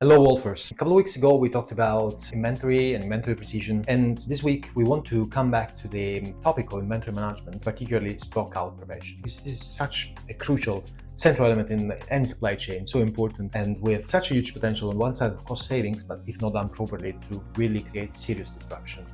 Hello Wolfers. A couple of weeks ago we talked about inventory and inventory precision, and this week we want to come back to the topic of inventory management, particularly stock out prevention, because this is such a crucial central element in any supply chain, so important and with such a huge potential on one side of cost savings, but if not done properly, to really create serious disruption.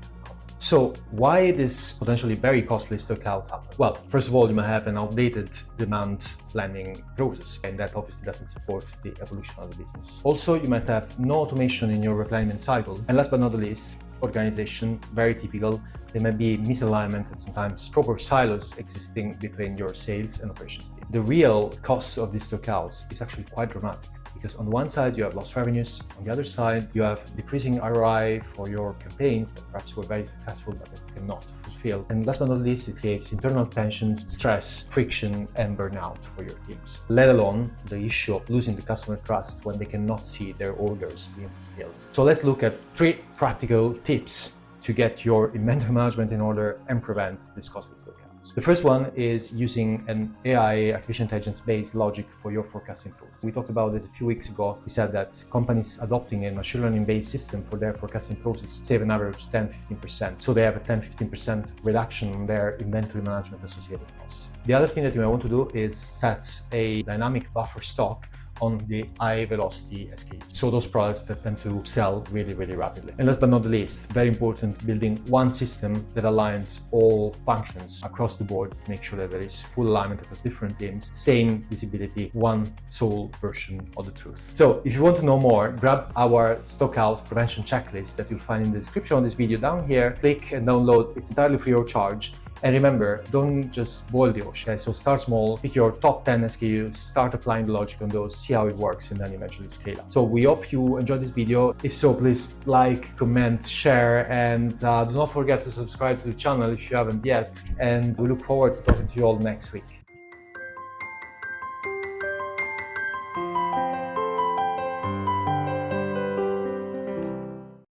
So why it is potentially very costly stock out happen? Well, first of all, you might have an outdated demand planning process, and that obviously doesn't support the evolution of the business. Also, you might have no automation in your replenishment cycle. And last but not the least, organization, very typical. There may be misalignment and sometimes proper silos existing between your sales and operations team. The real cost of this stock out is actually quite dramatic. Because on the one side, you have lost revenues. On the other side, you have decreasing ROI for your campaigns that perhaps were very successful, but that you cannot fulfill. And last but not least, it creates internal tensions, stress, friction, and burnout for your teams. Let alone the issue of losing the customer trust when they cannot see their orders being fulfilled. So let's look at 3 practical tips to get your inventory management in order and prevent this costly stock outs. The first one is using an AI, artificial intelligence-based logic for your forecasting process. We talked about this a few weeks ago. We said that companies adopting a machine learning-based system for their forecasting process save an average 10-15%. So they have a 10-15% reduction on their inventory management associated costs. The other thing that you might want to do is set a dynamic buffer stock on the high velocity SKUs. So those products that tend to sell really, really rapidly. And last but not the least, very important, building one system that aligns all functions across the board to make sure that there is full alignment across different teams, same visibility, one sole version of the truth. So if you want to know more, grab our stock out prevention checklist that you'll find in the description of this video down here. Click and download. It's entirely free of charge. And remember, don't just boil the ocean. Okay? So start small, pick your top 10 SKUs, start applying the logic on those, see how it works, and then eventually scale up. So we hope you enjoyed this video. If so, please like, comment, share, and do not forget to subscribe to the channel if you haven't yet. And we look forward to talking to you all next week.